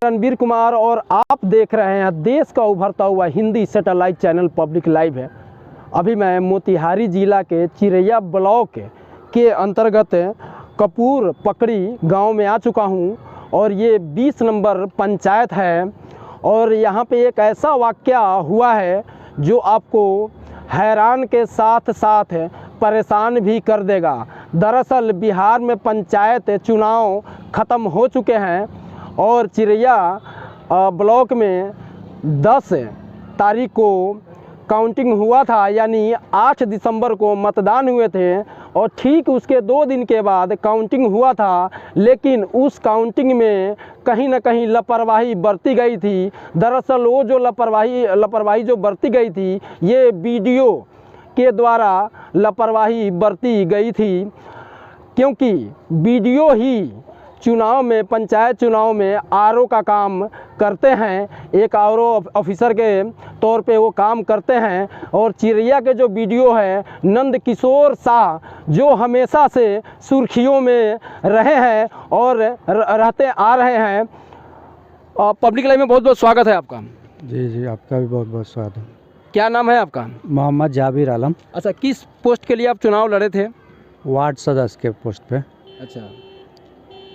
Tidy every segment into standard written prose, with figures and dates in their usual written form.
रणबीर कुमार और आप देख रहे हैं देश का उभरता हुआ Hindi satellite channel public live है। अभी मैं मोतिहारी जिला के चिरैया ब्लॉक के अंतर्गत कपूर पकड़ी गांव में आ चुका हूं और ये 20 नंबर पंचायत है और यहां पे एक ऐसा वाक़या हुआ है जो आपको हैरान के साथ साथ परेशान भी कर देगा। दरअसल बिहार में पंचायत चुनाव ख़त्म हो चुके हैं और चिरैया ब्लॉक में 10 तारीख को काउंटिंग हुआ था, यानी 8 दिसंबर को मतदान हुए थे और ठीक उसके 2 दिन के बाद काउंटिंग हुआ था। लेकिन उस काउंटिंग में कहीं ना कहीं लापरवाही बरती गई थी। दरअसल वो जो लापरवाही जो बरती गई थी, ये वीडियो के द्वारा लापरवाही बरती गई थी, क्योंकि वीडियो ही चुनाव में, पंचायत चुनाव में आरओ का काम करते हैं। एक आरओ ऑफिसर के तौर पे वो काम करते हैं और चिरैया के जो वीडियो है, नंद किशोर शाह जो हमेशा से सुर्खियों में रहे हैं और रहते आ रहे हैं। पब्लिक लाइव में बहुत बहुत स्वागत है आपका। जी, आपका भी बहुत बहुत स्वागत है। क्या नाम है आपका? मोहम्मद जाबिर आलम। अच्छा, किस पोस्ट के लिए आप चुनाव लड़े थे? वार्ड सदस्य के पोस्ट पे। अच्छा,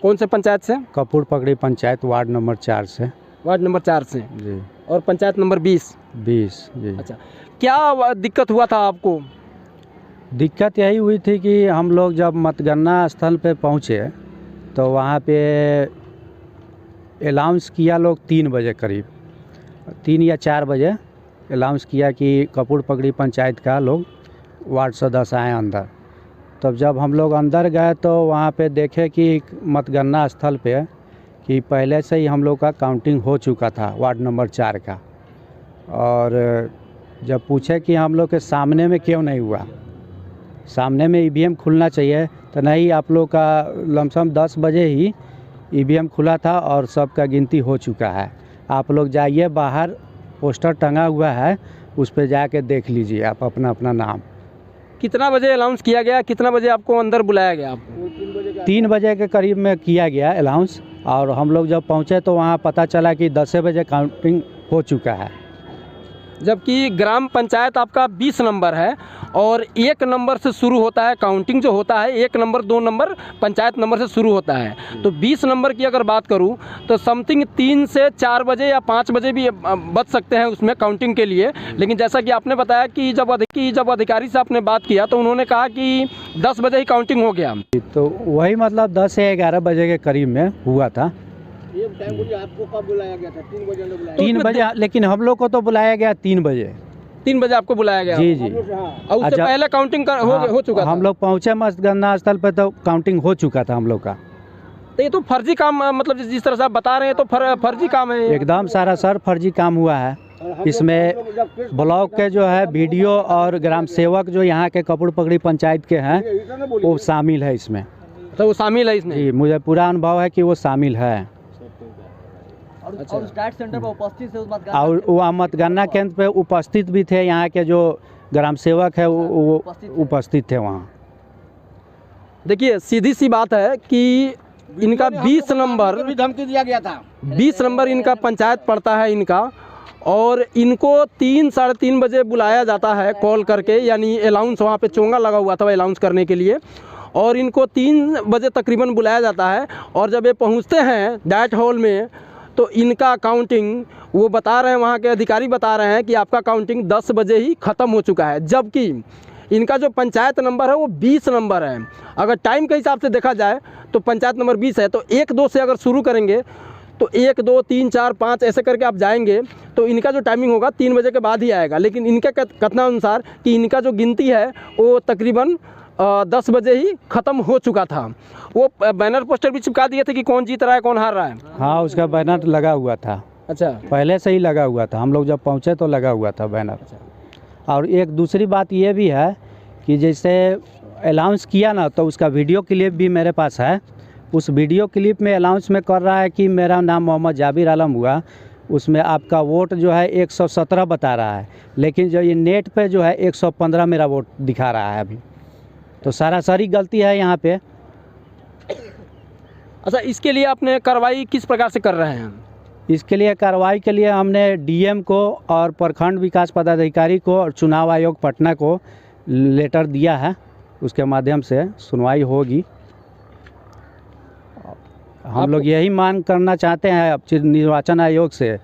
कौन से पंचायत से? कपूर पकड़ी पंचायत, वार्ड नंबर 4 से। वार्ड नंबर 4 से जी। और पंचायत नंबर 20 जी। अच्छा, क्या दिक्कत हुआ था आपको? दिक्कत यही हुई थी कि हम लोग जब मतगणना स्थल पे पहुँचे तो वहाँ पे अनाउंस किया लोग 3 बजे करीब, 3 या 4 बजे अनाउंस किया कि कपूर पकड़ी पंचायत का लोग वार्ड सदस्य आए अंदर। तब जब हम लोग अंदर गए तो वहाँ पे देखे कि मतगणना स्थल पे कि पहले से ही हम लोग का काउंटिंग हो चुका था वार्ड नंबर 4 का। और जब पूछे कि हम लोग के सामने में क्यों नहीं हुआ, सामने में ईवीएम खुलना चाहिए, तो नहीं, आप लोग का लमसम 10 बजे ही ईवीएम खुला था और सबका गिनती हो चुका है। आप लोग जाइए, बाहर पोस्टर टंगा हुआ है, उस पर जाके देख लीजिए आप अपना अपना नाम। कितना बजे अनाउंस किया गया? कितना बजे आपको अंदर बुलाया गया? आपको 3 बजे के करीब में किया गया अनाउंस और हम लोग जब पहुंचे तो वहां पता चला कि 10 बजे काउंटिंग हो चुका है। जबकि ग्राम पंचायत आपका 20 नंबर है और 1 नंबर से शुरू होता है काउंटिंग जो होता है। 1 नंबर 2 नंबर पंचायत नंबर से शुरू होता है। तो 20 नंबर की अगर बात करूं तो समथिंग 3 से 4 बजे या 5 बजे भी बच सकते हैं उसमें काउंटिंग के लिए। लेकिन जैसा कि आपने बताया कि जब अधिकारी से आपने बात किया तो उन्होंने कहा कि 10 बजे ही काउंटिंग हो गया। तो वही मतलब 10 से 11 बजे के करीब में हुआ था। ये टाइम बोलिए, आपको कब बुलाया गया था? 3 बजे बुलाया? 3 बजे, लेकिन हम लोग को तो बुलाया गया 3 बजे। 3 बजे आपको बुलाया गया? जी। और उससे पहले काउंटिंग हो चुका था? हम लोग पहुँचे मतगणना स्थल पर तो काउंटिंग हो चुका था हम लोग का। तो ये तो फर्जी काम, मतलब जिस तरह से आप बता रहे हैं तो फर्जी काम है। एकदम सारा सर फर्जी काम हुआ है। इसमें ब्लॉक के जो है वीडियो और ग्राम सेवक जो यहाँ के कपूर पकड़ी पंचायत के हैं वो शामिल है इसमें। तो वो शामिल है इसमें? जी, मुझे पूरा अनुभव है कि वो शामिल है। अच्छा। और स्टार्ट सेंटर पर उपस्थित थे और वहाँ मतगणना केंद्र पे उपस्थित भी थे, यहाँ के जो ग्राम सेवक है वो उपस्थित थे वहाँ। देखिए, सीधी सी बात है कि इनका 20 नंबर भी धमकी दिया गया था। 20 नंबर इनका पंचायत पड़ता है इनका, और इनको 3 साढ़े 3 बजे बुलाया जाता है कॉल करके, यानी अलाउंस वहाँ पे चोंगा लगा हुआ था अलाउंस करने के लिए, और इनको 3 बजे तकरीबन बुलाया जाता है। और जब ये पहुँचते हैं डाइट हॉल में तो इनका काउंटिंग, वो बता रहे हैं, वहाँ के अधिकारी बता रहे हैं कि आपका काउंटिंग 10 बजे ही ख़त्म हो चुका है। जबकि इनका जो पंचायत नंबर है वो 20 नंबर है। अगर टाइम के हिसाब से देखा जाए तो पंचायत नंबर 20 है, तो 1-2 से अगर शुरू करेंगे तो 1, 2, 3, 4, 5 ऐसे करके आप जाएंगे तो इनका जो टाइमिंग होगा 3 बजे के बाद ही आएगा। लेकिन इनके कथनानुसार कि इनका जो गिनती है वो तकरीबन 10 बजे ही ख़त्म हो चुका था। वो बैनर पोस्टर भी चिपका दिए थे कि कौन जीत रहा है, कौन हार रहा है। हाँ, उसका बैनर लगा हुआ था। अच्छा, पहले से ही लगा हुआ था, हम लोग जब पहुँचे तो लगा हुआ था बैनर। और एक दूसरी बात ये भी है कि जैसे अनाउंस किया ना, तो उसका वीडियो क्लिप भी मेरे पास है। उस वीडियो क्लिप में अनाउंस में कर रहा है कि मेरा नाम मोहम्मद जाबिर आलम हुआ। उसमें आपका वोट जो है 117 बता रहा है, लेकिन जो ये नेट पे जो है 115 मेरा वोट दिखा रहा है अभी। तो सारी गलती है यहाँ पे। अच्छा, इसके लिए आपने कार्रवाई किस प्रकार से कर रहे हैं? इसके लिए कार्रवाई के लिए हमने डीएम को और प्रखंड विकास पदाधिकारी को और चुनाव आयोग पटना को लेटर दिया है, उसके माध्यम से सुनवाई होगी। हम लोग यही मांग करना चाहते हैं अब निर्वाचन आयोग से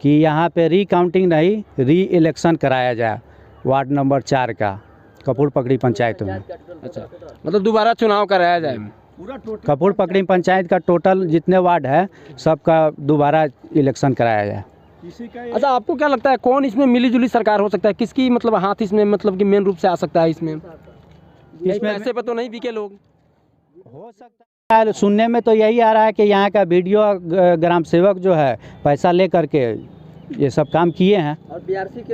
कि यहाँ पे रीकाउंटिंग नहीं, री इलेक्शन कराया जाए वार्ड नंबर 4 का कपूर पकड़ी पंचायत में। अच्छा, मतलब दोबारा चुनाव कराया जाए। कपूर पकड़ी पंचायत का टोटल जितने वार्ड है सबका दोबारा इलेक्शन कराया जाए। अच्छा, आपको क्या लगता है कौन इसमें मिलीजुली सरकार हो सकता है? किसकी मतलब हाथ इसमें मतलब कि मेन रूप से आ सकता है इसमें पैसे पे तो नहीं बिके लोग? हो सकता है, सुनने में तो यही आ रहा है कि यहाँ का वीडियो ग्राम सेवक जो है पैसा ले करके ये सब काम किए हैं। और बीआरसी के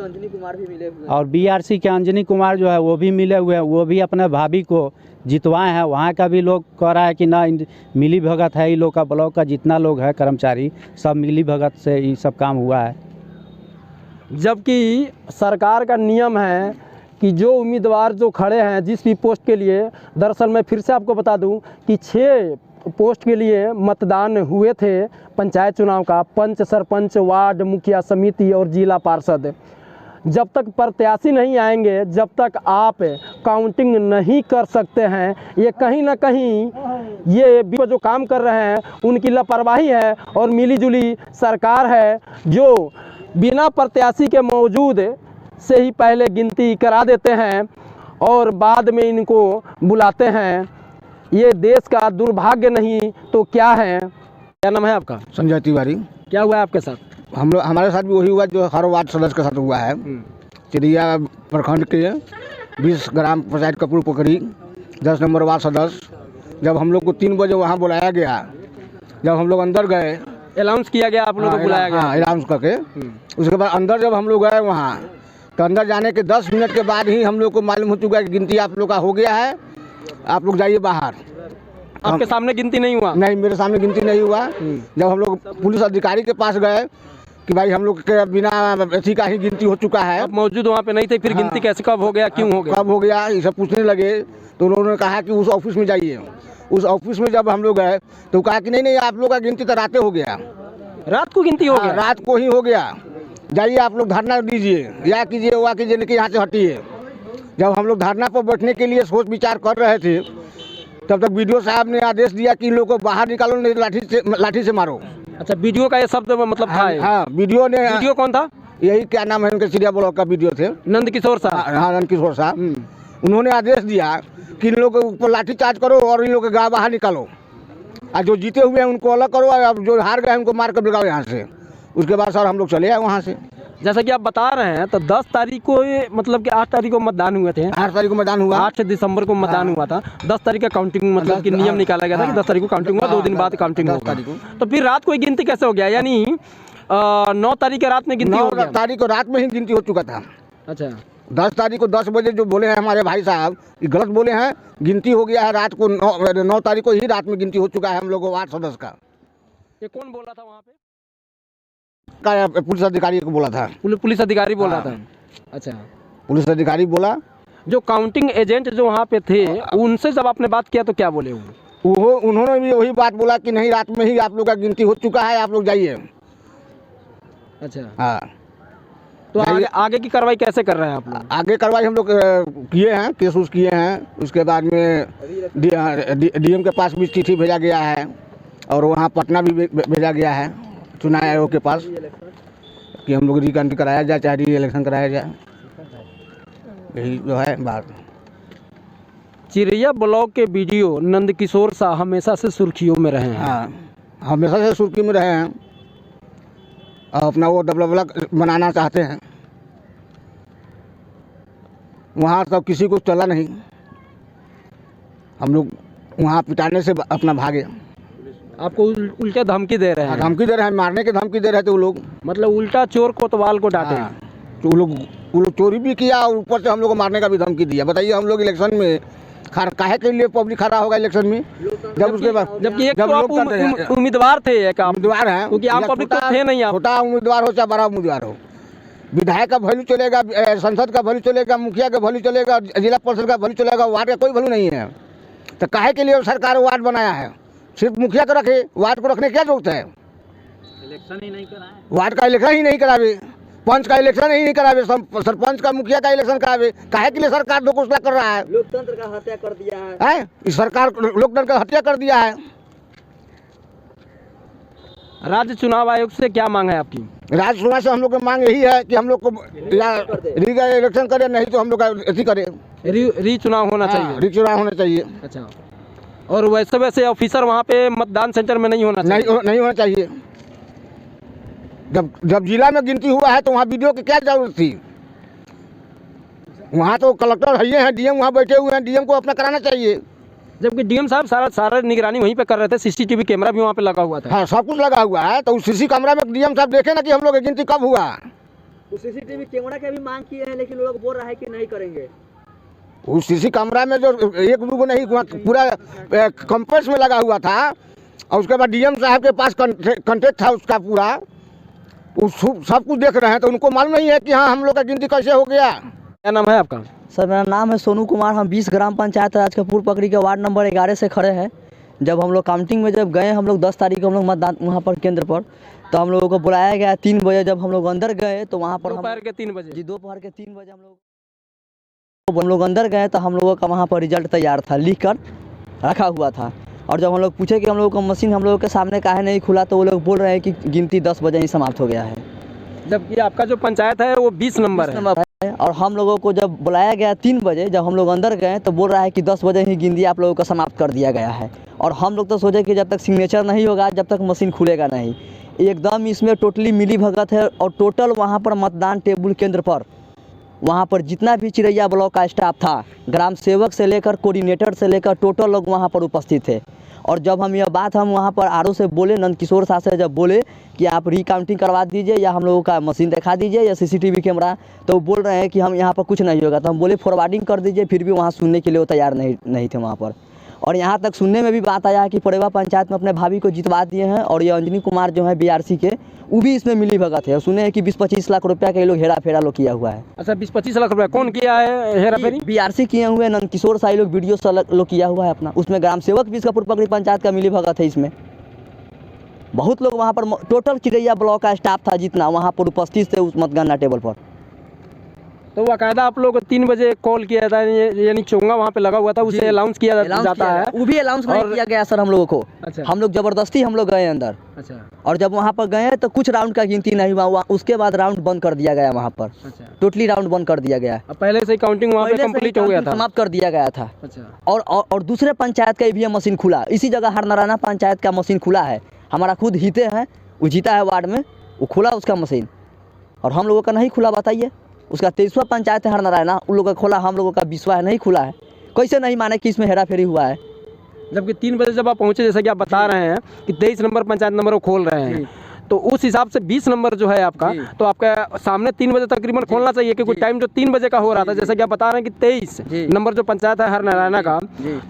अंजनी कुमार भी मिले हुए हैं। और बीआरसी के अंजनी कुमार जो है वो भी मिले हुए हैं, वो भी अपने भाभी को जितवाए हैं। वहाँ का भी लोग कह रहा है कि ना मिली भगत है, ये लोग का ब्लॉक का जितना लोग है कर्मचारी सब मिली भगत से ये सब काम हुआ है। जबकि सरकार का नियम है कि जो उम्मीदवार जो खड़े हैं जिस भी पोस्ट के लिए, दरअसल मैं फिर से आपको बता दूं कि 6 पोस्ट के लिए मतदान हुए थे पंचायत चुनाव का, पंच, सरपंच, वार्ड मुखिया समिति और जिला पार्षद। जब तक प्रत्याशी नहीं आएंगे, जब तक आप काउंटिंग नहीं कर सकते हैं। ये कहीं ना कहीं ये जो काम कर रहे हैं उनकी लापरवाही है और मिलीजुली सरकार है जो बिना प्रत्याशी के मौजूद से ही पहले गिनती करा देते हैं और बाद में इनको बुलाते हैं। ये देश का दुर्भाग्य नहीं तो क्या है? क्या नाम है आपका? संजय तिवारी। क्या हुआ है आपके साथ? हमारे साथ भी वही हुआ जो हर वार्ड सदस्य के साथ हुआ है। चिड़िया प्रखंड के 20 ग्राम पंचायत कपूर पकड़ी 10 नंबर वार्ड सदस्य, जब हम लोग को 3 बजे वहाँ बुलाया गया, जब हम लोग अंदर गए, अनाउंस किया गया, आप लोगों को बुलाया गया? हाँ, अनाउंस करके उसके बाद अंदर जब हम लोग गए वहाँ, तो अंदर जाने के 10 मिनट के बाद ही हम लोग को मालूम हो चुका है कि गिनती आप लोग का हो गया है, आप लोग जाइए बाहर। आपके सामने गिनती नहीं हुआ? नहीं, मेरे सामने गिनती नहीं हुआ। जब हम लोग पुलिस अधिकारी के पास गए कि भाई हम लोग के बिना अथी का ही गिनती हो चुका है। आप मौजूद वहाँ पे नहीं थे, फिर गिनती कैसे, कब हो गया, क्यों हो गया, कब हो गया, ये सब पूछने लगे। तो उन्होंने कहा कि उस ऑफिस में जाइए। उस ऑफिस में जब हम लोग गए तो कहा कि नहीं आप लोग का गिनती तो रात हो गया, रात को गिनती हो गया? रात को ही हो गया, जाइए आप लोग धरना दीजिए, या कीजिए वह कीजिए, लेकिन यहाँ से हटिए। जब हम लोग धरना पर बैठने के लिए सोच विचार कर रहे थे, तब तक बीडीओ साहब ने आदेश दिया कि इन लोगों को बाहर निकालो, नहीं लाठी से मारो। अच्छा, वीडियो का ये शब्द मतलब था? हाँ, वीडियो ने। वीडियो कौन था? यही क्या नाम है उनके, चिड़िया ब्लॉक का वीडियो थे, नंद किशोर साहब। हाँ, नंद किशोर साहब। उन्होंने आदेश दिया कि इन लोगों के ऊपर लाठी चार्ज करो और इन लोगों के गाँव बाहर निकालो, और जो जीते हुए हैं उनको अलग करो, और जो हार गए उनको मार कर भगाओ यहाँ से। उसके बाद सर हम लोग चले आए वहाँ से। जैसा कि आप बता रहे हैं तो 10 तारीख को ये मतलब कि 8 तारीख को मतदान हुए थे। 8 तारीख को मतदान हुआ, 8 दिसंबर को मतदान हुआ था। 10 तारीख का काउंटिंग मतलब कि नियम निकाला गया था कि 10 तारीख को काउंटिंग हुआ, 2 दिन बाद काउंटिंग होगा। तो फिर रात को गिनती कैसे हो गया? यानी 9 तारीख के रात में गिनती हो गया? 9 तारीख को रात में ही गिनती हो चुका था। अच्छा, 10 तारीख को 10 बजे जो बोले हैं हमारे भाई साहब, ये गलत बोले हैं। गिनती हो गया है रात को, 9 तारीख को ही रात में गिनती हो चुका है हम लोगों वार्ड सदस्य का। ये कौन बोल रहा था वहाँ पे? पुलिस अधिकारी को बोला था। पुलिस अधिकारी बोल रहा था? अच्छा, पुलिस अधिकारी बोला। जो काउंटिंग एजेंट जो वहाँ पे थे उनसे जब आपने बात किया तो क्या बोले वो? उन्होंने भी वही बात बोला कि नहीं रात में ही आप लोग का गिनती हो चुका है, आप लोग जाइए। अच्छा, हाँ, तो आगे की कार्रवाई कैसे कर रहे हैं आप लोग? आगे कार्रवाई हम लोग किए हैं, केस उस किए हैं। उसके बाद में डीएम के पास भी चिट्ठी भेजा गया है और वहाँ पटना भी भेजा गया है चुनाव आयोग के पास कि हम लोग रीकाउंटिंग कराया जाए, चाहे री इलेक्शन कराया जाए। यही जो है बात। चिड़िया ब्लॉक के वीडियो नंद किशोर साहब हमेशा से सुर्खियों में रहे हैं। हाँ, हमेशा से सुर्खी में रहे हैं और अपना वो दबदबा बनाना चाहते हैं। वहाँ तो किसी को चला नहीं, हम लोग वहाँ पिटाने से अपना भागे। आपको उल्टा धमकी दे रहे हैं? धमकी दे रहे हैं, मारने की धमकी दे रहे थे वो लोग। मतलब उल्टा चोर कोतवाल को डांटे। हाँ, तो वो लोग चोरी भी किया और ऊपर से हम लोग को मारने का भी धमकी दिया। बताइए हम लोग इलेक्शन में काहे के लिए पब्लिक खड़ा होगा इलेक्शन में? जब उसके बाद जबकि एक तो आप उम्मीदवार थे, एक उम्मीदवार हैं, क्योंकि आप पब्लिक तो थे नहीं। आप छोटा उम्मीदवार हो चाहे बड़ा उम्मीदवार हो, विधायक का वैल्यू चलेगा, संसद का वैल्यू चलेगा, मुखिया का वैल्यू चलेगा, जिला परिषद का वैल्यू चलेगा, वार्ड का कोई वैल्यू नहीं है। तो काहे के लिए सरकार वार्ड बनाया है? सिर्फ मुखिया को रखे, वार्ड को रखने क्या जरूरत है? वार्ड का इलेक्शन ही नहीं करावे, पंच का इलेक्शन ही नहीं करावे, सरपंच का मुखिया का इलेक्शन करावे। काहे के लिए सरकार घोषणा कर रहा है? लोकतंत्र का हत्या कर दिया है। इस सरकार लोकतंत्र का हत्या कर दिया है। राज्य चुनाव आयोग से क्या मांग है आपकी? राज्य चुनाव से हम लोग की मांग यही है कि हम लोग को या इलेक्शन करे, नहीं तो हम लोग का ऐसी करे, री चुनाव होना चाहिए। री चुनाव होना चाहिए। अच्छा, और वैसे ऑफिसर वहाँ पे मतदान सेंटर में नहीं होना चाहिए? नहीं होना चाहिए। जब जिला में गिनती हुआ है तो वहाँ वीडियो की क्या जरूरत थी? वहाँ तो कलेक्टर है, डीएम वहाँ बैठे हुए हैं, डीएम को अपना कराना चाहिए। जबकि डीएम साहब सारा निगरानी वहीं पे कर रहे थे, सीसीटीवी कैमरा भी वहाँ पे लगा हुआ था। हाँ, सब कुछ लगा हुआ है। तो उस सीसी कैमरा में डीएम साहब देखे ना कि हम लोग की गिनती कब हुआ। तो सीसीटीवी कैमरा की भी मांग किए हैं, लेकिन लोग बोल रहा है कि नहीं करेंगे। उस सीसी कैमरा में जो एक लोगों नहीं, पूरा कंप्लेक्स में लगा हुआ था, और उसके बाद डीएम साहब के पास कंटेक्ट था उसका पूरा, सब कुछ देख रहे हैं। तो उनको मालूम नहीं है कि हाँ हम लोग का गिनती कैसे हो गया। क्या नाम है आपका? सर मेरा नाम है सोनू कुमार। हम 20 ग्राम पंचायत राज कपूर पकड़ी के वार्ड नंबर 11 से खड़े हैं। जब हम लोग काउंटिंग में जब गए, हम लोग 10 तारीख को हम लोग मतदान वहाँ पर केंद्र पर, तो हम लोगों को बुलाया गया 3 बजे। जब हम लोग अंदर गए तो वहाँ पर दोपहर के 3 बजे? जी, दोपहर के 3 बजे हम लोग अंदर गए तो हम लोगों का वहाँ पर रिजल्ट तैयार था, लिख कर रखा हुआ था। और जब हम लोग पूछे कि हम लोगों का मशीन हम लोगों के सामने काहे नहीं खुला, तो वो लोग बोल रहे हैं कि गिनती 10 बजे ही समाप्त हो गया है। जबकि आपका जो पंचायत है वो 20 नंबर है। और हम लोगों को जब बुलाया गया 3 बजे, जब हम लोग अंदर गए तो बोल रहा है कि 10 बजे ही गिनती आप लोगों का समाप्त कर दिया गया है। और हम लोग तो सोचे कि जब तक सिग्नेचर नहीं होगा, जब तक मशीन खुलेगा नहीं। एकदम इसमें टोटली मिली भगत है। और टोटल वहाँ पर मतदान टेबल केंद्र पर वहाँ पर जितना भी चिरैया ब्लॉक का स्टाफ था, ग्राम सेवक से लेकर कोऑर्डिनेटर से लेकर टोटल लोग वहाँ पर उपस्थित थे। और जब हम यह बात हम वहाँ पर आरओ से बोले, नंदकिशोर साह से जब बोले कि आप रिकाउंटिंग करवा दीजिए या हम लोगों का मशीन दिखा दीजिए या सीसीटीवी कैमरा, तो वो बोल रहे हैं कि हम यहाँ पर कुछ नहीं होगा। तो हम बोले फॉरवर्डिंग कर दीजिए, फिर भी वहाँ सुनने के लिए वो तैयार नहीं थे वहाँ पर। और यहाँ तक सुनने में भी बात आया कि पड़ेवा पंचायत में अपने भाभी को जितवा दिए हैं। और ये अंजनी कुमार जो है बीआरसी के, वो भी इसमें मिली भगत है। सुने हैं कि 20-25 लाख रुपया के लोग हेरा फेरा लोग किया हुआ है। अच्छा, 20-25 लाख रुपया कौन किया है हेरा फेरी? बीआरसी किए हुए नंदकिशोर साही लोग, वीडियो लोग किया हुआ है अपना। उसमें ग्राम सेवक भी कपूर पकड़ी पंचायत का मिली भगत है। इसमें बहुत लोग वहाँ पर, टोटल चिरैया ब्लॉक का स्टाफ था जितना वहाँ पर उपस्थित थे उस मतगणना टेबल पर। तो बाकायदा आप लोग 3 बजे कॉल किया था, यानी चोंगा वहाँ पे लगा हुआ था, उसे अलाउंस किया जाता है? वो भी अलाउंस नहीं किया गया सर हम लोगों को। अच्छा। हम लोग जबरदस्ती हम लोग गए अंदर। अच्छा। और जब वहाँ पर गए तो कुछ राउंड का गिनती नहीं हुआ, उसके बाद राउंड बंद कर दिया गया वहाँ पर। अच्छा। टोटली राउंड बंद कर दिया गया। पहले से काउंटिंग वहाँ पे कंप्लीट हो गया था, समाप्त कर दिया गया था। अच्छा। और दूसरे पंचायत का ईवीएम मशीन खुला, इसी जगह हरनारायणा पंचायत का मशीन खुला है। हमारा खुद हिते हैं, वो जीता है वार्ड में, वो खुला उसका मशीन। और हम लोगों का नहीं खुला, बताइए। उसका 23वां पंचायत है हरनारायणा, उन लोगों का खोला, हम लोगों का 20वां है नहीं खुला है। कैसे नहीं माने कि इसमें हेरा फेरी हुआ है? जबकि 3 बजे जब आप पहुँचे, जैसा कि आप बता रहे हैं कि 23 नंबर पंचायत नंबर वो खोल रहे हैं, तो उस हिसाब से 20 नंबर जो है आपका, तो आपका सामने 3 बजे तकरीबन खोलना चाहिए, क्योंकि टाइम जो 3 बजे का हो रहा था, जैसा कि आप बता रहे हैं कि 23 नंबर जो पंचायत है हरनारायणा का,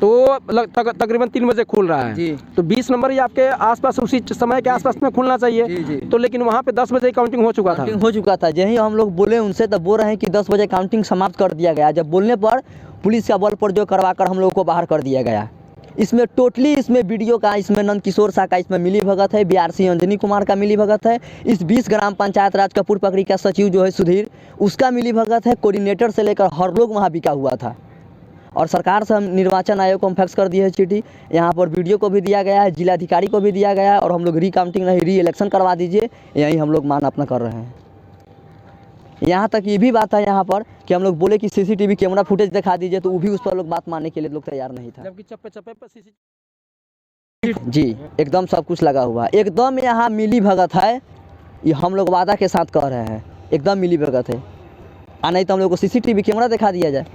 तो तकरीबन 3 बजे खुल रहा है। तो 20 नंबर ही आपके आसपास उसी समय के आसपास में खुलना चाहिए। तो लेकिन वहाँ पे 10 बजे काउंटिंग हो चुका था। यही हम लोग बोले उनसे, तब बोल रहे हैं कि 10 बजे काउंटिंग समाप्त कर दिया गया। जब बोलने पर पुलिस का बल पर जो करवा कर हम लोग को बाहर कर दिया गया। इसमें टोटली इसमें वीडियो का, इसमें नंदकिशोर साह का इसमें मिली भगत है, बीआरसी अंजनी कुमार का मिली भगत है, इस 20 ग्राम पंचायत राज कपूर पकड़ी का सचिव जो है सुधीर, उसका मिली भगत है, कोऑर्डिनेटर से लेकर हर लोग वहाँ बिका हुआ था। और सरकार से हम निर्वाचन आयोग को फैक्स कर दिए है चिट्ठी, यहाँ पर वीडियो को भी दिया गया है, जिलाधिकारी को भी दिया गया है। और हम लोग रिकाउंटिंग नहीं, री इलेक्शन करवा दीजिए, यही हम लोग मांग अपना कर रहे हैं। यहाँ तक ये भी बात है यहाँ पर कि हम लोग बोले कि सीसीटीवी कैमरा फुटेज दिखा दीजिए, तो वो भी उस पर लोग बात मानने के लिए लोग तैयार नहीं था। जबकि चप्पे पर सीसीटीवी जी एकदम सब कुछ लगा हुआ है, एकदम यहाँ मिली भगत है। ये हम लोग वादा के साथ कह रहे हैं, एकदम मिली भगत है। नहीं तो हम लोग को सीसीटीवी कैमरा दिखा दिया जाए,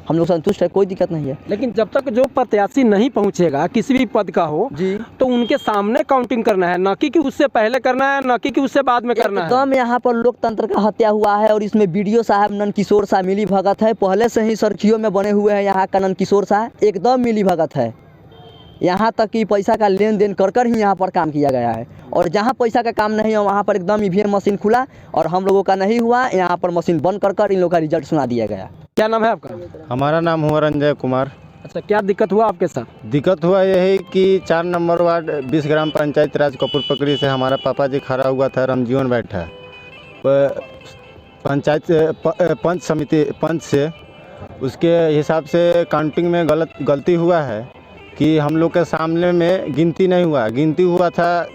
हम लोग संतुष्ट है, कोई दिक्कत नहीं है। लेकिन जब तक जो प्रत्याशी नहीं पहुंचेगा, किसी भी पद का हो जी, तो उनके सामने काउंटिंग करना है, न कि उससे पहले करना है, न कि उससे बाद में करना है। एकदम यहाँ पर लोकतंत्र का हत्या हुआ है। और इसमें बीडीओ साहब नंदकिशोर साह मिली भगत है, पहले से ही सर्खियों में बने हुए हैं यहाँ का नंदकिशोर साह, एकदम मिली भगत है। यहाँ तक कि पैसा का लेन देन कर कर ही यहाँ पर काम किया गया है। और जहाँ पैसा का काम नहीं है वहाँ पर एकदम ईवीएम मशीन खुला, और हम लोगों का नहीं हुआ, यहाँ पर मशीन बंद कर कर इन लोगों का रिजल्ट सुना दिया गया। क्या नाम है आपका? हमारा नाम हुआ रंजय कुमार। अच्छा, क्या दिक्कत हुआ आपके साथ? दिक्कत हुआ यही कि 4 नंबर वार्ड 20 ग्राम पंचायत राज कपूर पकड़ी से हमारा पापा जी खड़ा हुआ था, रामजीवन बैठा पंचायत पंच समिति पंच से उसके हिसाब से काउंटिंग में गलती हुआ है कि हम लोग के सामने में गिनती नहीं हुआ। गिनती हुआ था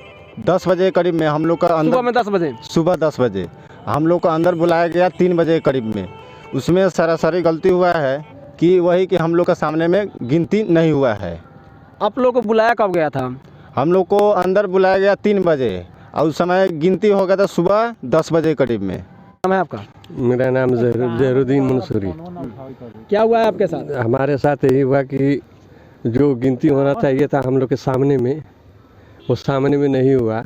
10 बजे करीब में, हम लोग का अंदर सुबह में 10 बजे? सुबह 10 बजे हम लोग को अंदर बुलाया गया 3 बजे करीब में। उसमें सरासरी गलती हुआ है कि वही कि हम लोग का सामने में गिनती नहीं हुआ है। आप लोग को बुलाया कब गया था? हम लोग को अंदर बुलाया गया 3 बजे और उस समय गिनती हो गया था सुबह 10 बजे करीब में। नाम है आपका? मेरा नाम जहरुद्दीन मंसूरी। क्या हुआ है आपके साथ? हमारे साथ यही हुआ कि जो गिनती होना चाहिए था हम लोग के सामने में, वो सामने में नहीं हुआ।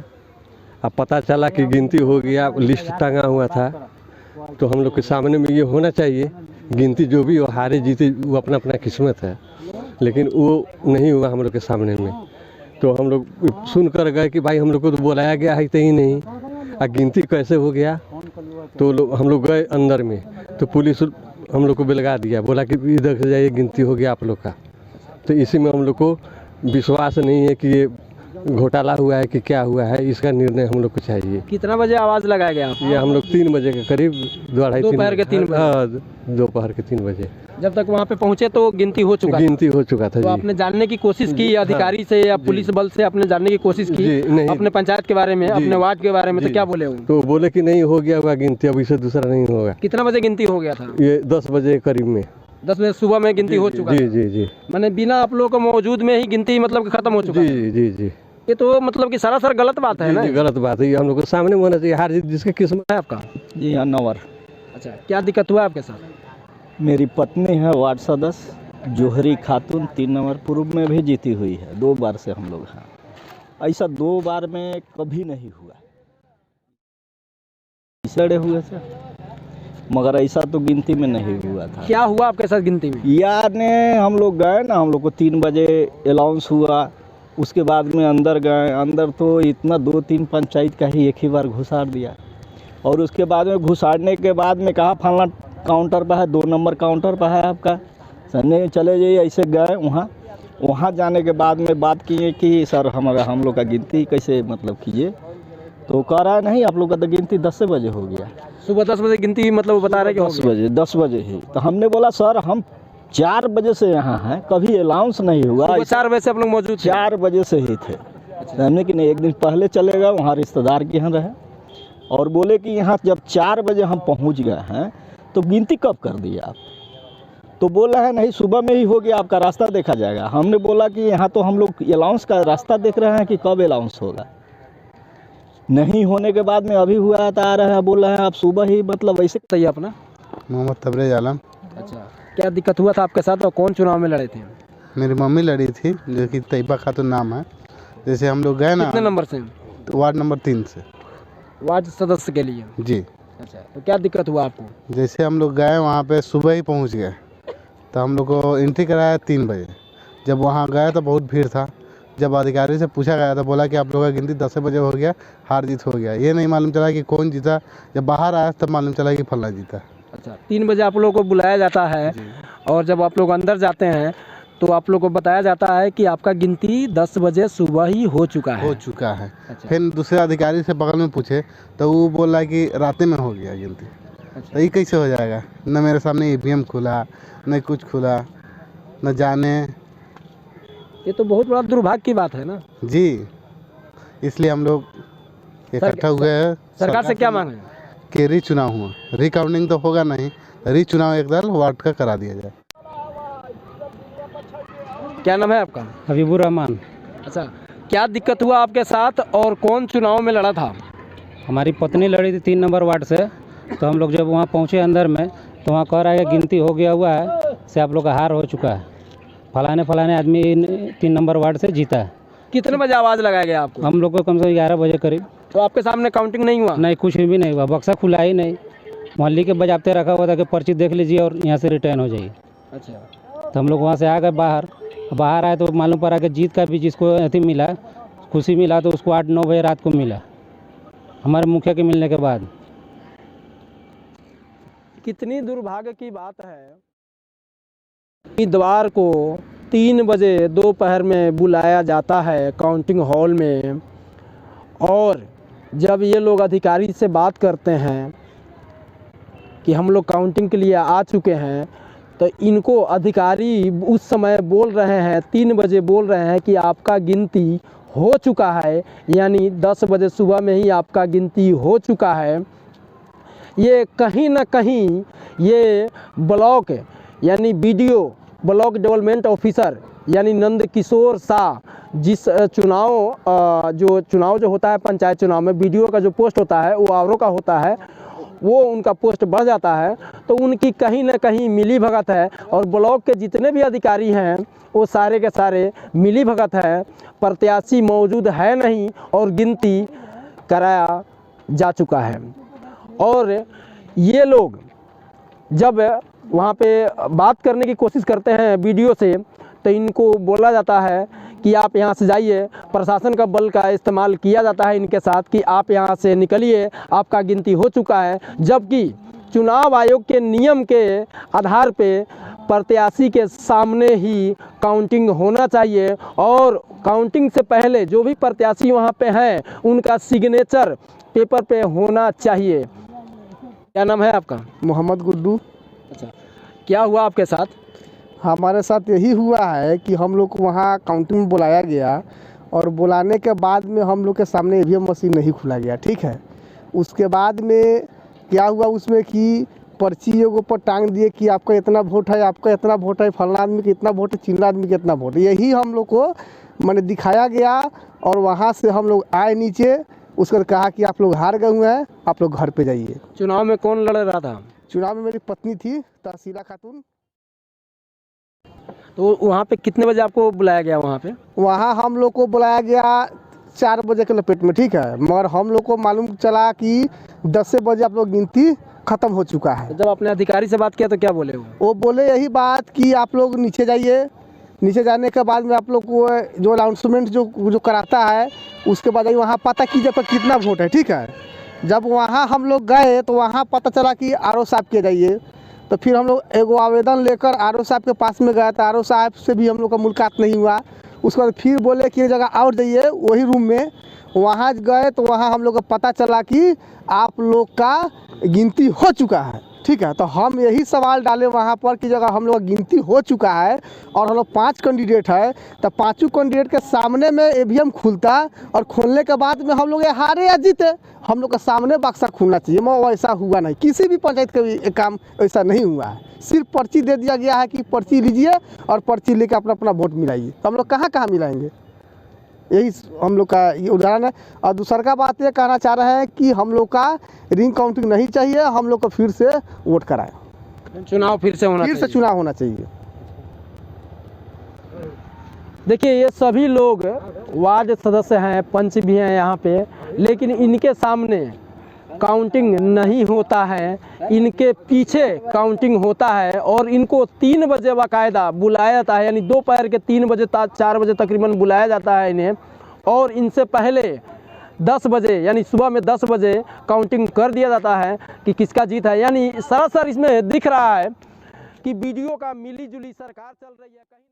अब पता चला कि गिनती हो गया, लिस्ट टंगा हुआ था, तो हम लोग के सामने में ये होना चाहिए गिनती जो भी हो, हारे जीते वो अपना अपना किस्मत है, लेकिन वो नहीं हुआ हम लोग के सामने में। तो हम लोग सुन कर गए कि भाई हम लोग को तो बुलाया गया है ही नहीं, और गिनती कैसे हो गया। तो हम लोग गए अंदर में, तो पुलिस हम लोग को बेलगा दिया, बोला कि इधर से जाइए गिनती हो गया आप लोग का। तो इसी में हम लोग को विश्वास नहीं है कि ये घोटाला हुआ है कि क्या हुआ है, इसका निर्णय हम लोग को चाहिए। कितना बजे आवाज़ लगाया गया? ये हम लोग 3 बजे के करीब, दोपहर के 3 बजे? हाँ, दोपहर के 3 बजे। जब तक वहाँ पे पहुँचे तो गिनती हो चुका था? गिनती हो चुका था तो जी। आपने जानने की कोशिश की अधिकारी से या पुलिस बल से आपने जानने की कोशिश की जी, नहीं। अपने पंचायत के बारे में, अपने वार्ड के बारे में? तो क्या बोले वो? तो बोले कि नहीं हो गया होगा गिनती, अब इससे दूसरा नहीं होगा। कितना बजे गिनती हो गया था? ये 10 बजे करीब में। 10 बजे सुबह में गिनती हो चुका? जी जी जी मैंने बिना आप लोगों को मौजूद में ही गिनती मतलब खत्म हो चुका? जी जी जी। ये तो मतलब कि सरासर गलत बात है ना? गलत बात है, ये हम लोग को सामने में होना चाहिए, हार जीत जिसकी किस्मत है आपका? जी हाँ, नवर। अच्छा, क्या दिक्कत हुआ आपके साथ? मेरी पत्नी है वार्ड सदस्य जोहरी खातून, 3 नंबर पूर्व में भी जीती हुई है, 2 बार से हम लोग हैं। ऐसा 2 बार में कभी नहीं हुआ, लड़े हुए से, मगर ऐसा तो गिनती में नहीं हुआ था। क्या हुआ आपके साथ गिनती में? यार ने हम लोग गए ना, हम लोग को 3 बजे अलाउंस हुआ, उसके बाद में अंदर गए। अंदर तो इतना 2-3 पंचायत का ही एक ही बार घुसाड़ दिया, और उसके बाद में घुसाड़ने के बाद में कहा फलना काउंटर पर है, 2 नंबर काउंटर पर है आपका, समझे, चले जाइए। ऐसे गए वहाँ जाने के बाद में बात किए कि सर हम लोग का गिनती कैसे मतलब कीजिए, तो कह रहा है नहीं आप लोग का तो गिनती 10 बजे हो गया। सुबह 10 बजे गिनती मतलब वो बता रहे कि 10 बजे ही। तो हमने बोला सर हम 4 बजे से यहाँ हैं, कभी अलाउंस नहीं हुआ। 4 बजे से आप लोग मौजूद थे? 4 बजे से ही थे। हमने कि नहीं, एक दिन पहले चले गए, वहाँ रिश्तेदार के यहाँ रहे, और बोले कि यहाँ जब 4 बजे हम पहुँच गए हैं तो गिनती कब कर दी आप? तो बोला है नहीं सुबह में ही हो गया, आपका रास्ता देखा जाएगा। हमने बोला कि यहाँ तो हम लोग अलाउंस का रास्ता देख रहे हैं कि कब अलाउंस होगा। नहीं होने के बाद में अभी हुआ था, आ रहा है, बोल रहे हैं आप सुबह ही, मतलब ऐसे। सही अपना? मोहम्मद तबरेज आलम। अच्छा, क्या दिक्कत हुआ था आपके साथ और कौन चुनाव में लड़े थे? मेरी मम्मी लड़ी थी, जो कि तैयबा खातून नाम है। जैसे हम लोग गए ना, कितने नंबर से? तो वार्ड नंबर 3 से, वार्ड सदस्य के लिए? जी। अच्छा, तो क्या दिक्कत हुआ आपको? जैसे हम लोग गए वहाँ पे सुबह ही पहुँच गए, तो हम लोग को एंट्री कराया 3 बजे। जब वहाँ गए तो बहुत भीड़ था। जब अधिकारी से पूछा गया तो बोला कि आप लोगों का गिनती 10 बजे हो गया, हार जीत हो गया। ये नहीं मालूम चला कि कौन जीता। जब बाहर आया तब मालूम चला कि फलना जीता। अच्छा, 3 बजे आप लोगों को बुलाया जाता है, और जब आप लोग अंदर जाते हैं तो आप लोग को बताया जाता है कि आपका गिनती 10 बजे सुबह ही हो चुका है। अच्छा। फिर दूसरे अधिकारी से बगल में पूछे तो वो बोला कि रात में हो गया गिनती। अच्छा। तो ये कैसे हो जाएगा? न मेरे सामने EVM खुला, न कुछ खुला, न जाने। ये तो बहुत बड़ा दुर्भाग्य की बात है ना जी। इसलिए हम लोग इकट्ठा हुए हैं। सरकार से क्या मांगे? कि रीचुनाव हुआ, रिकाउंटिंग तो होगा नहीं, रीचुनाव एक दल वार्ड का करा दिया जाए। क्या नाम है आपका? हबीबुर रहमान। अच्छा, क्या दिक्कत हुआ आपके साथ और कौन चुनाव में लड़ा था? हमारी पत्नी लड़ी थी 3 नंबर वार्ड से। तो हम लोग जब वहाँ पहुँचे अंदर में, तो वहाँ कह रहा है कि गिनती हो गया हुआ है, से आप लोग का हार हो चुका है, फलाने आदमी 3 नंबर वार्ड से जीता है। कितने बजे आवाज़ लगाया गया आपको? हम लोग को कम से कम 11 बजे करीब। तो आपके सामने काउंटिंग नहीं हुआ? नहीं, कुछ भी नहीं हुआ, बक्सा खुला ही नहीं। मोहल्ले के बजाते रखा हुआ था कि पर्ची देख लीजिए और यहाँ से रिटर्न हो जाइए। अच्छा। तो हम लोग वहाँ से आ गए बाहर आए तो मालूम पड़ा कि जीत का भी जिसको अथी मिला, खुशी मिला, तो उसको 8-9 बजे रात को मिला, हमारे मुखिया के मिलने के बाद। कितनी दुर्भाग्य की बात है। उम्मीदवार को 3 बजे दोपहर में बुलाया जाता है काउंटिंग हॉल में, और जब ये लोग अधिकारी से बात करते हैं कि हम लोग काउंटिंग के लिए आ चुके हैं, तो इनको अधिकारी उस समय बोल रहे हैं, 3 बजे बोल रहे हैं कि आपका गिनती हो चुका है, यानी 10 बजे सुबह में ही आपका गिनती हो चुका है। ये कहीं ना कहीं ये ब्लॉक यानी BDO ब्लॉक डेवलपमेंट ऑफिसर यानी नंद किशोर शाह, जिस चुनाव जो होता है पंचायत चुनाव में BDO का जो पोस्ट होता है वो आवरों का होता है, वो उनका पोस्ट बढ़ जाता है, तो उनकी कहीं ना कहीं मिली भगत है। और ब्लॉक के जितने भी अधिकारी हैं वो सारे के सारे मिली भगत है, प्रत्याशी मौजूद है नहीं और गिनती कराया जा चुका है। और ये लोग जब वहाँ पे बात करने की कोशिश करते हैं BDO से, तो इनको बोला जाता है कि आप यहाँ से जाइए, प्रशासन का बल का इस्तेमाल किया जाता है इनके साथ कि आप यहाँ से निकलिए, आपका गिनती हो चुका है। जबकि चुनाव आयोग के नियम के आधार पे प्रत्याशी के सामने ही काउंटिंग होना चाहिए, और काउंटिंग से पहले जो भी प्रत्याशी वहाँ पे हैं उनका सिग्नेचर पेपर पे होना चाहिए। क्या नाम है आपका? मोहम्मद गुड्डू। अच्छा, क्या हुआ आपके साथ? हमारे साथ यही हुआ है कि हम लोग को वहाँ काउंटिंग में बुलाया गया, और बुलाने के बाद में हम लोग के सामने EVM मशीन नहीं खुला गया, ठीक है। उसके बाद में क्या हुआ उसमें कि पर्ची एगो पर टांग दिए कि आपका इतना वोट है, आपका इतना वोट है, फलाना आदमी का इतना वोट है, चिल्ला आदमी का इतना वोट है। यही हम लोग को मैंने दिखाया गया, और वहाँ से हम लोग आए नीचे, उसके बाद कहा कि आप लोग हार गए हुए हैं, आप लोग घर पे जाइए। चुनाव में कौन लड़ रहा था? चुनाव में मेरी पत्नी थी, तहसीला खातून। तो वहाँ पे कितने बजे आपको बुलाया गया? वहाँ हम लोग को बुलाया गया 4 बजे के लपेट में, ठीक है। मगर हम लोग को मालूम चला कि 10 बजे आप लोग गिनती ख़त्म हो चुका है। जब अपने अधिकारी से बात किया तो क्या बोले वो बोले यही बात कि आप लोग नीचे जाइए, नीचे जाने के बाद में आप लोग को जो अनाउंसमेंट जो कराता है उसके बाद वहाँ पता कीजिए आपका कितना वोट है, ठीक है। जब वहाँ हम लोग गए तो वहाँ पता चला कि RO साहब के जाइए, तो फिर हम लोग एगो आवेदन लेकर RO साहब के पास में गए, तो RO साहब से भी हम लोग का मुलाकात नहीं हुआ। उसके बाद फिर बोले कि एक जगह और जाइए वही रूम में, वहाँ गए तो वहाँ हम लोग को पता चला कि आप लोग का गिनती हो चुका है, ठीक है। तो हम यही सवाल डाले वहाँ पर कि जगह हम लोग का गिनती हो चुका है और हम लोग 5 कैंडिडेट है, तो 5 कैंडिडेट के सामने में EVM खुलता, और खोलने के बाद में हम लोग हारे या जीते, हम लोग का सामने बक्सा खुलना चाहिए। मगर वैसा हुआ नहीं, किसी भी पंचायत का भी काम ऐसा नहीं हुआ है। सिर्फ पर्ची दे दिया गया है कि पर्ची लीजिए और पर्ची लेकर अपना अपना वोट मिलाइए। तो हम लोग कहाँ कहाँ मिलाएंगे? यही हम लोग का ये उदाहरण है। और दूसरा का बात ये कहना चाह रहे हैं कि हम लोग का रिंग काउंटिंग नहीं चाहिए, हम लोग को फिर से वोट कराएं, चुनाव फिर से चुनाव होना चाहिए। देखिए, ये सभी लोग वार्ड सदस्य हैं, पंच भी हैं यहाँ पे, लेकिन इनके सामने काउंटिंग नहीं होता है, इनके पीछे काउंटिंग होता है, और इनको 3 बजे बाकायदा बुलाया जाता है, यानी दोपहर के 3 बजे 4 बजे तकरीबन बुलाया जाता है इन्हें, और इनसे पहले 10 बजे यानी सुबह में 10 बजे काउंटिंग कर दिया जाता है कि किसका जीत है। यानी सरासर इसमें दिख रहा है कि BDO का मिली जुली सरकार चल रही है। कहीं